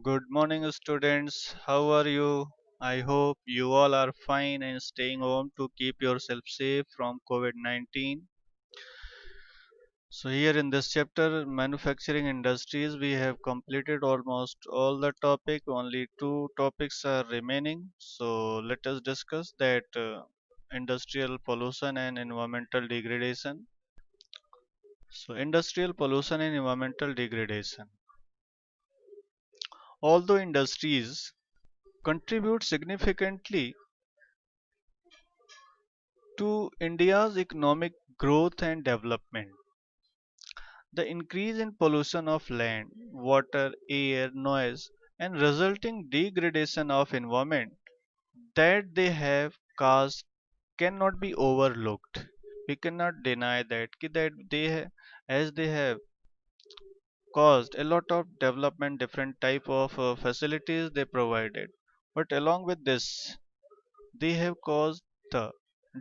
Good morning, students. How are you? I hope you all are fine and staying home to keep yourself safe from COVID 19. So, here in this chapter, manufacturing industries, we have completed almost all the topic. Only two topics are remaining. So, let us discuss that industrial pollution and environmental degradation. So, industrial pollution and environmental degradation. Although industries contribute significantly to India's economic growth and development. The increase in pollution of land, water, air, noise, and resulting degradation of environment that they have caused cannot be overlooked. We cannot deny that as they have caused a lot of development, different type of facilities they provided. But along with this, they have caused the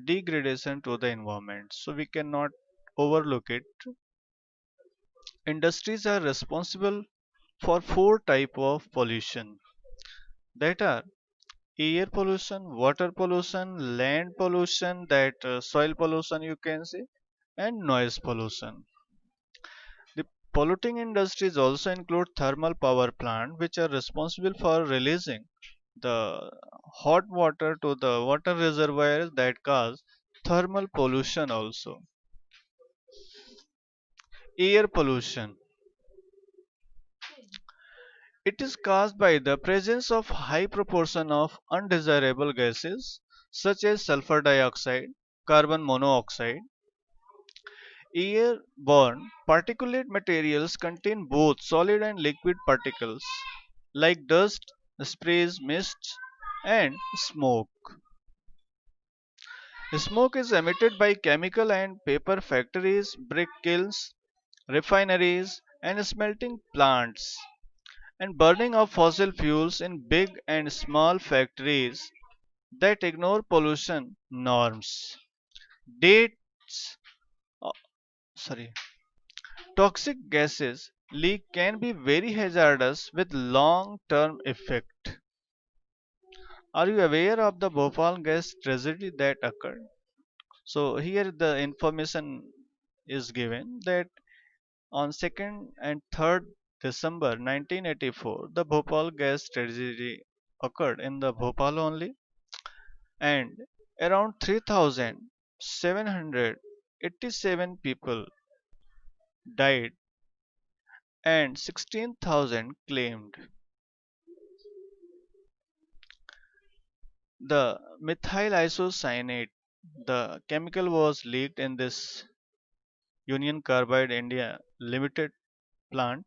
degradation to the environment. So we cannot overlook it. Industries are responsible for four type of pollution that are air pollution, water pollution, land pollution, that soil pollution you can say, and noise pollution. The polluting industries also include thermal power plant which are responsible for releasing the hot water to the water reservoirs that cause thermal pollution also. Air pollution, it is caused by the presence of high proportion of undesirable gases such as sulfur dioxide, carbon monoxide. Airborne particulate materials contain both solid and liquid particles like dust, sprays, mists, and smoke. Smoke is emitted by chemical and paper factories, brick kilns, refineries, and smelting plants, and burning of fossil fuels in big and small factories that ignore pollution norms. Dates, uh, sorry, Toxic gases leak can be very hazardous with long-term effect. Are you aware of the Bhopal gas tragedy that occurred? So here the information is given that on 2nd and 3rd December 1984, the Bhopal gas tragedy occurred in the Bhopal only, and around 3,787 people died and 16,000 claimed. The methyl isocyanate, the chemical was leaked in this Union Carbide India Limited plant,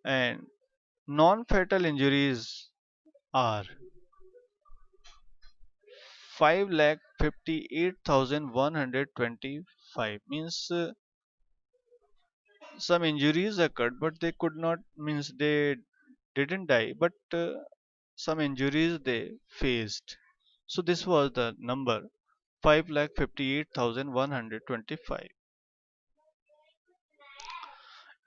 and non-fatal injuries are 5,58,125. Means some injuries occurred, but they could not, means they didn't die, but some injuries they faced. So this was the number 5,58,125.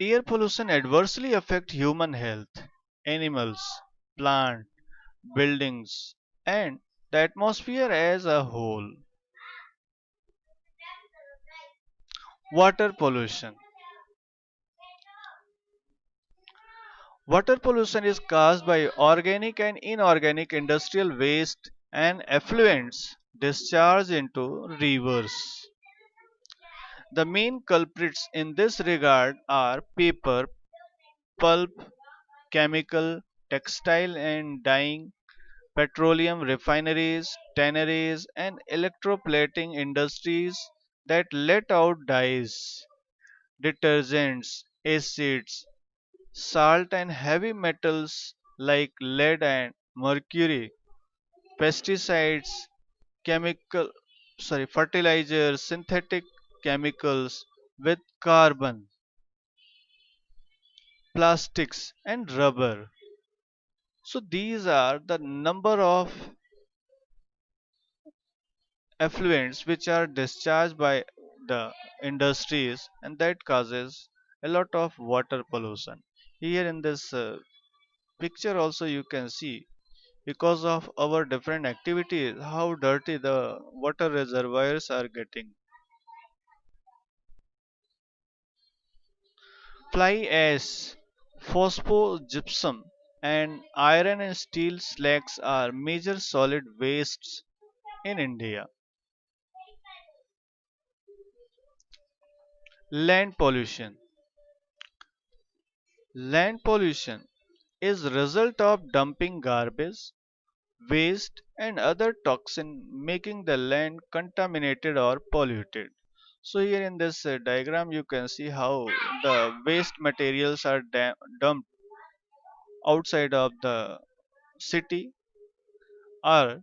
Air pollution adversely affect human health, animals, plant, buildings, and the atmosphere as a whole. Water pollution. Water pollution is caused by organic and inorganic industrial waste and effluents discharged into rivers. The main culprits in this regard are paper, pulp, chemical, textile and dyeing, petroleum refineries, tanneries, and electroplating industries that let out dyes, detergents, acids, salt, and heavy metals like lead and mercury, pesticides, chemical, fertilizers, synthetic chemicals with carbon, plastics, and rubber. So these are the number of effluents which are discharged by the industries, and that causes a lot of water pollution. Here in this picture also you can see, because of our different activities, how dirty the water reservoirs are getting. Fly ash, phosphogypsum, and iron and steel slags are major solid wastes in India. Land pollution. Land pollution is result of dumping garbage, waste and other toxin making the land contaminated or polluted. So here in this diagram you can see how the waste materials are dumped outside of the city, or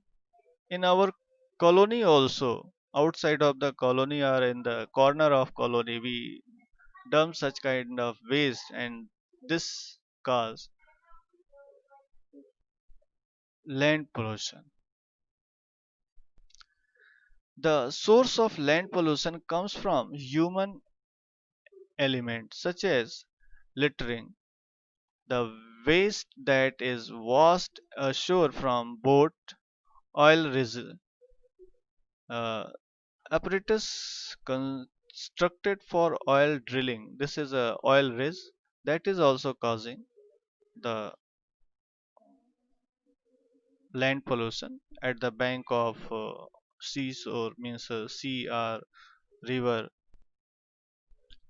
in our colony also, outside of the colony or in the corner of colony we dump such kind of waste, and this cause land pollution. The source of land pollution comes from human elements such as littering, the waste that is washed ashore from boat, oil uh, apparatus constructed for oil drilling. This is a oil rig that is also causing the land pollution at the bank of seas, or means sea or river,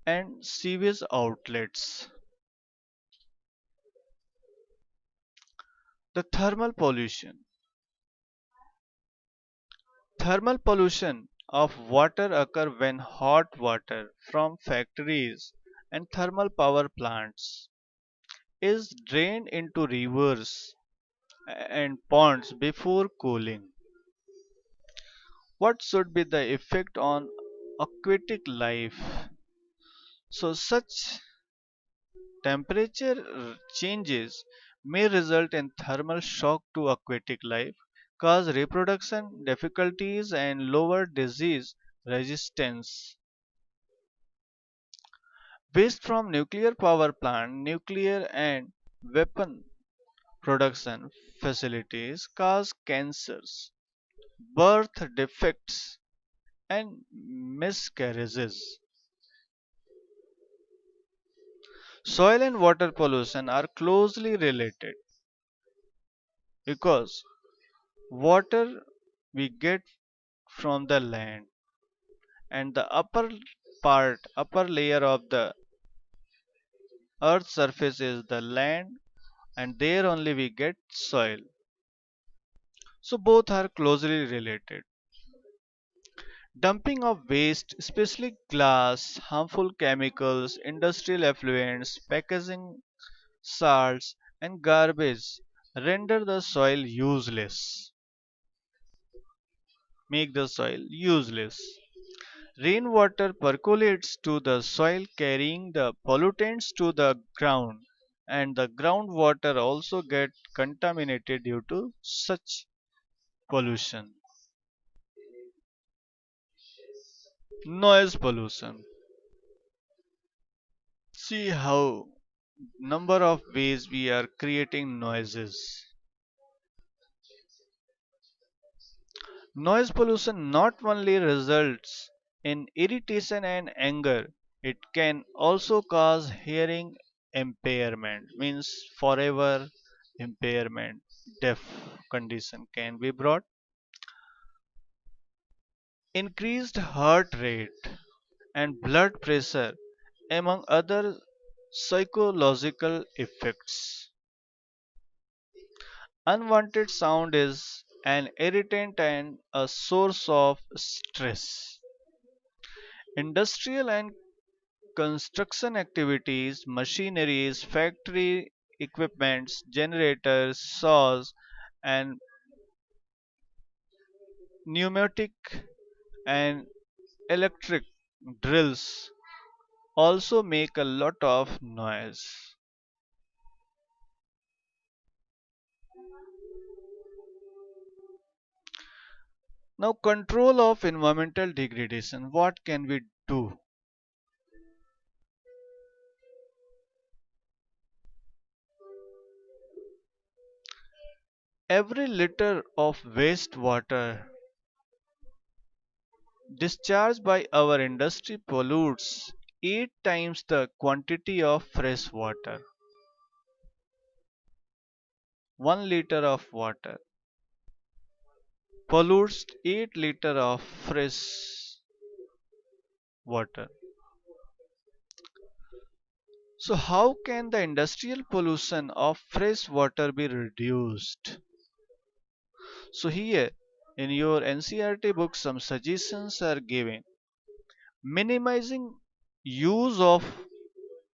and sewage outlets. The thermal pollution. Thermal pollution of water occur when hot water from factories and thermal power plants is drained into rivers and ponds before cooling. What should be the effect on aquatic life? So such temperature changes may result in thermal shock to aquatic life, cause reproduction difficulties and lower disease resistance. Waste from nuclear power plant, nuclear and weapon production facilities cause cancers, birth defects, and miscarriages. Soil and water pollution are closely related because water we get from the land, and the upper layer of the earth's surface is the land, and there only we get soil. So both are closely related. Dumping of waste, especially glass, harmful chemicals, industrial effluents, packaging, salts, and garbage render the soil useless, make the soil useless. Rainwater percolates to the soil carrying the pollutants to the ground, and the groundwater also get contaminated due to such pollution. Noise pollution. See how number of ways we are creating noises. Noise pollution not only results in irritation and anger, it can also cause hearing impairment, means forever impairment, deaf condition can be brought, increased heart rate and blood pressure, among other psychological effects. Unwanted sound is an irritant and a source of stress. Industrial and construction activities, machineries, factory equipments, generators, saws, and pneumatic and electric drills also make a lot of noise. Now, control of environmental degradation. What can we do? Every liter of wastewater discharged by our industry pollutes 8 times the quantity of fresh water. 1 liter of water pollutes 8 liter of fresh water. So how can the industrial pollution of fresh water be reduced? So here in your NCRT book some suggestions are given. Minimizing use of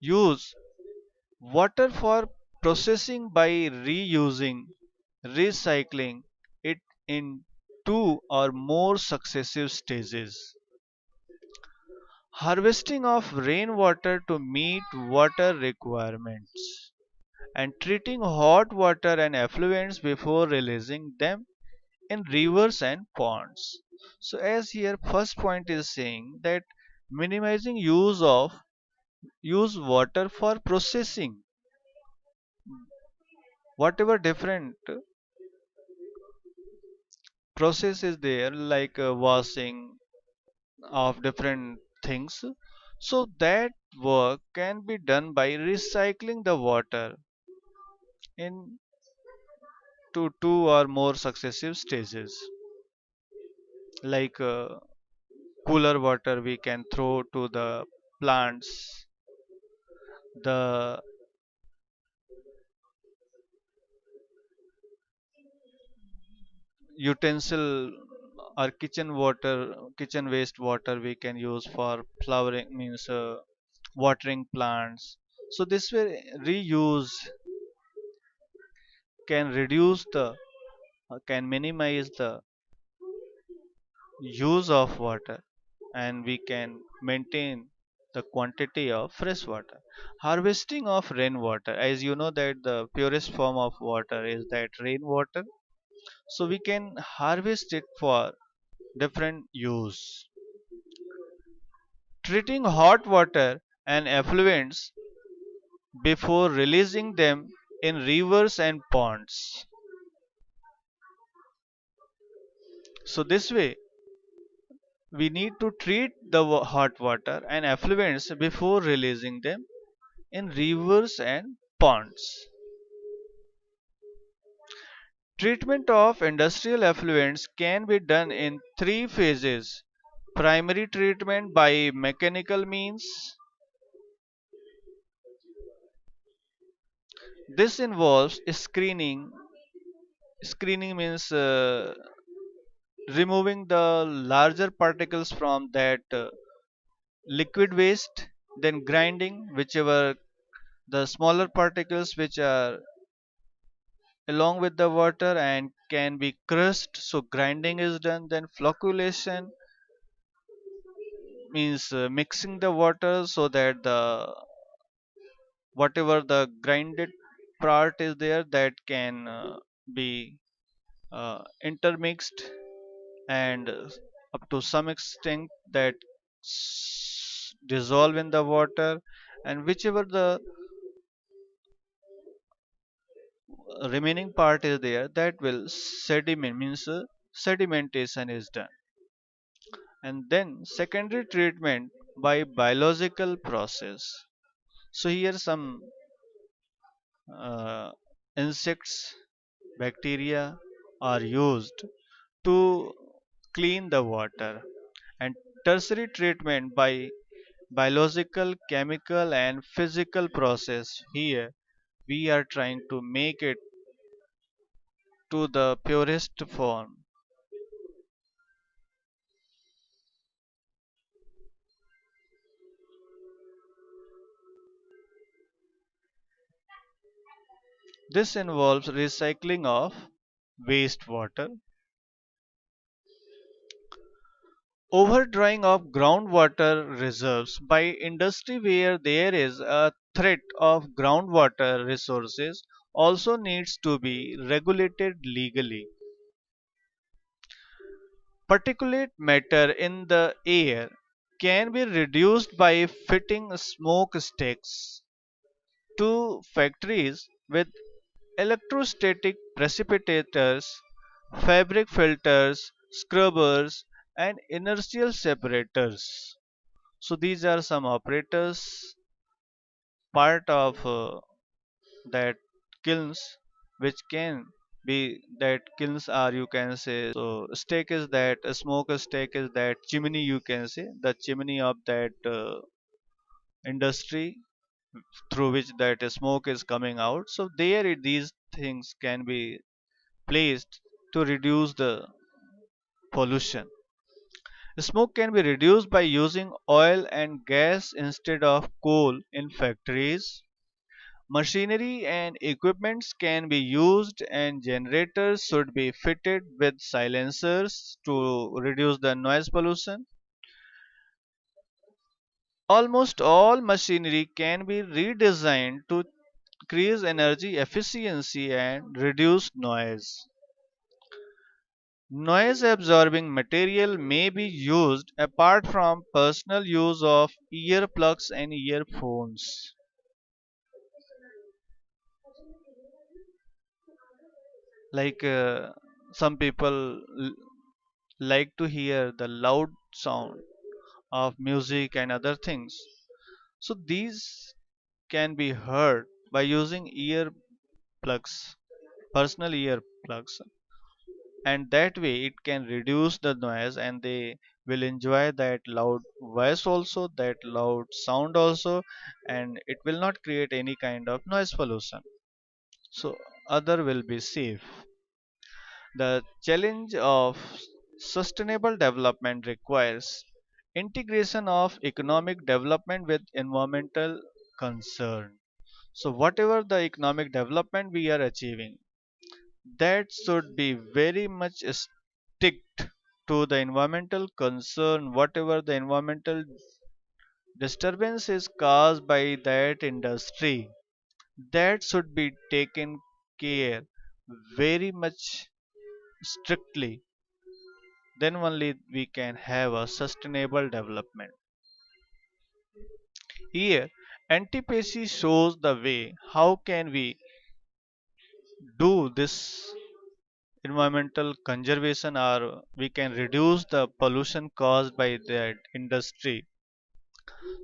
use water for processing by reusing, recycling it in two or more successive stages. Harvesting of rainwater to meet water requirements. And treating hot water and effluents before releasing them in rivers and ponds. So as here first point is saying that minimizing use water for processing whatever different process is there like washing of different things, so that work can be done by recycling the water in two or more successive stages, like cooler water we can throw to the plants, the utensil or kitchen waste water we can use for flowering means watering plants. So this way reuse can reduce the can minimize the use of water, and we can maintain the quantity of fresh water. Harvesting of rainwater, as you know that the purest form of water is that rainwater, so we can harvest it for different use. Treating hot water and effluents before releasing them in rivers and ponds. So this way we need to treat the hot water and effluents before releasing them in rivers and ponds. Treatment of industrial effluents can be done in three phases. Primary treatment by mechanical means. This involves screening. Screening means removing the larger particles from that liquid waste, then grinding whichever the smaller particles which are along with the water and can be crushed, so grinding is done, then flocculation means mixing the water so that the whatever the grinded part is there that can be intermixed and up to some extent that dissolve in the water, and whichever the remaining part is there that will sediment means sedimentation is done. And then secondary treatment by biological process. So here some uh, insects, bacteria are used to clean the water. And tertiary treatment by biological, chemical and physical process. Here we are trying to make it to the purest form. This involves recycling of wastewater, overdrawing of groundwater reserves by industry where there is a threat of groundwater resources also needs to be regulated legally. Particulate matter in the air can be reduced by fitting smokestacks to factories with electrostatic precipitators, fabric filters, scrubbers, and inertial separators. So these are some operators part of that kilns, which can be that kilns are, you can say, so stake is that a smoke stake is that chimney, you can say the chimney of that industry through which that smoke is coming out. So there these things can be placed to reduce the pollution. Smoke can be reduced by using oil and gas instead of coal in factories. Machinery and equipments can be used, and generators should be fitted with silencers to reduce the noise pollution. Almost all machinery can be redesigned to increase energy efficiency and reduce noise. Noise absorbing material may be used apart from personal use of earplugs and earphones. Like some people like to hear the loud sound of music and other things. So these can be heard by using earplugs, personal earplugs, and that way it can reduce the noise and they will enjoy that loud voice also, that loud sound also, and it will not create any kind of noise pollution. So other will be safe. The challenge of sustainable development requires integration of economic development with environmental concern. So whatever the economic development we are achieving, that should be very much sticked to the environmental concern. Whatever the environmental disturbance is caused by that industry, that should be taken care very much strictly. Then only we can have a sustainable development. Here, NTPC shows the way how can we do this environmental conservation, or we can reduce the pollution caused by that industry.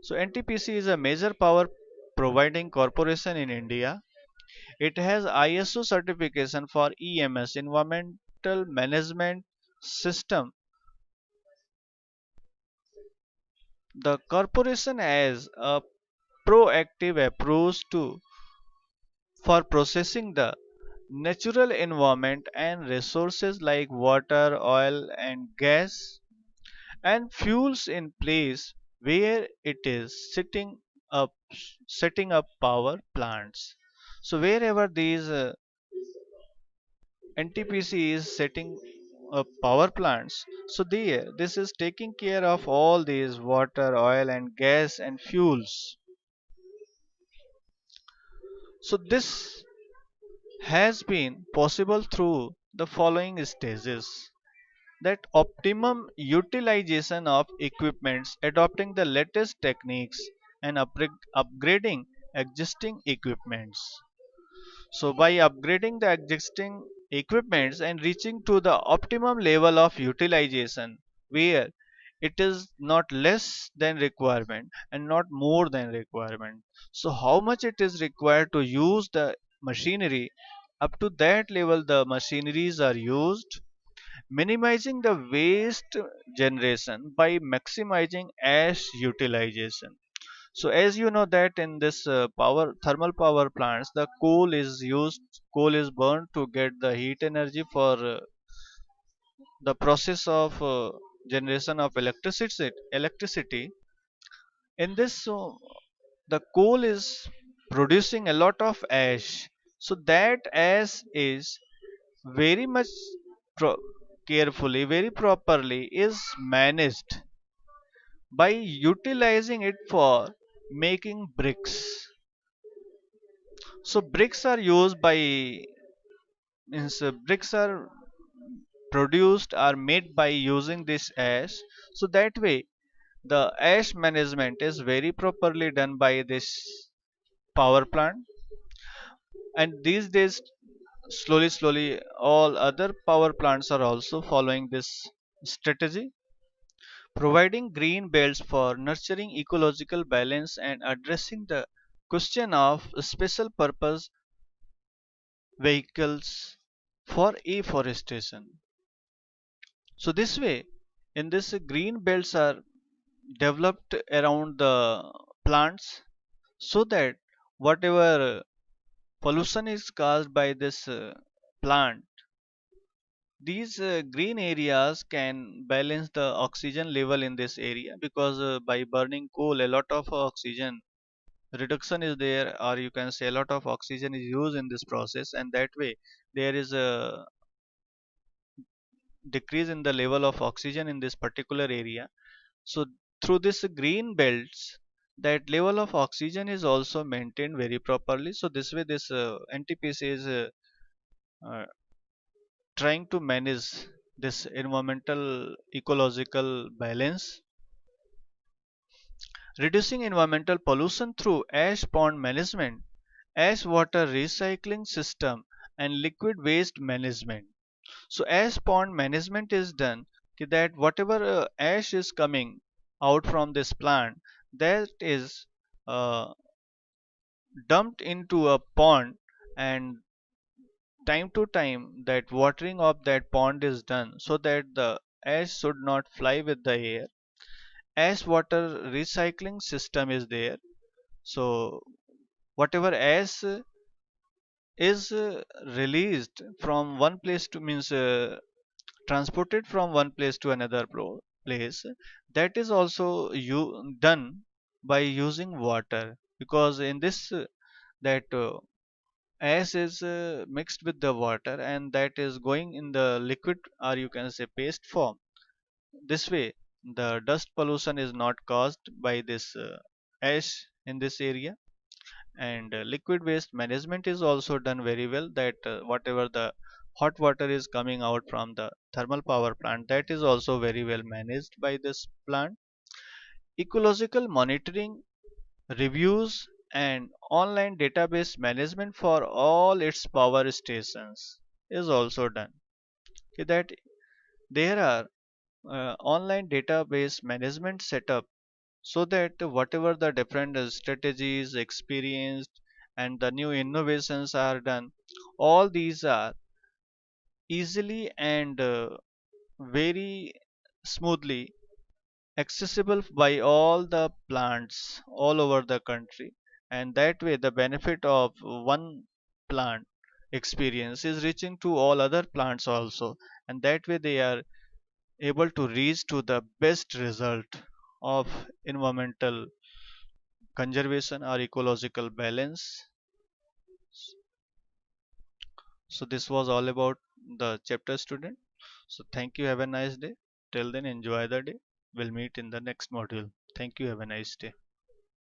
So NTPC is a major power providing corporation in India. It has ISO certification for EMS, environmental management system. The corporation has a proactive approach to for processing the natural environment and resources like water, oil and gas, and fuels in place where it is up setting up power plants. So wherever these NTPC is setting up power plants, so there this is taking care of all these water, oil and gas and fuels. So this has been possible through the following stages: that optimum utilization of equipments, adopting the latest techniques and upgrading existing equipments. So by upgrading the existing equipments and reaching to the optimum level of utilization, where it is not less than requirement and not more than requirement. So how much it is required to use the machinery, up to that level the machineries are used, minimizing the waste generation by maximizing ash utilization. So as you know that in this power thermal power plants, the coal is burned to get the heat energy for the process of generation of electricity. In this, the coal is producing a lot of ash, so that ash is very much pro- carefully, very properly is managed by utilizing it for making bricks. So bricks are used by means bricks are produced are made by using this ash. So that way the ash management is very properly done by this power plant. And these days slowly all other power plants are also following this strategy, providing green belts for nurturing ecological balance and addressing the question of special purpose vehicles for afforestation. So this way, in this green belts are developed around the plants so that whatever pollution is caused by this plant, these green areas can balance the oxygen level in this area, because by burning coal a lot of oxygen reduction is there, or you can say a lot of oxygen is used in this process, and that way there is a decrease in the level of oxygen in this particular area. So through this green belts, that level of oxygen is also maintained very properly. So this way this NTPC is uh, trying to manage this environmental ecological balance, reducing environmental pollution through ash pond management, ash water recycling system, and liquid waste management. So ash pond management is done that whatever ash is coming out from this plant, that is uh, dumped into a pond, and time to time that watering of that pond is done so that the ash should not fly with the air. Ash water recycling system is there. So whatever ash is released from one place to means transported from one place to another place, that is also done by using water, because in this that ash is mixed with the water, and that is going in the liquid, or you can say paste form. This way the dust pollution is not caused by this ash in this area. And liquid waste management is also done very well, that whatever the hot water is coming out from the thermal power plant, that is also very well managed by this plant. Ecological monitoring, reviews, and online database management for all its power stations is also done. Okay, that there are online database management setup, so that whatever the different strategies experienced and the new innovations are done, all these are easily and very smoothly accessible by all the plants all over the country, and that way the benefit of one plant experience is reaching to all other plants also, and that way they are able to reach to the best result of environmental conservation or ecological balance. So this was all about the chapter, student. So thank you, have a nice day. Till then, enjoy the day. We'll meet in the next module. Thank you, have a nice day.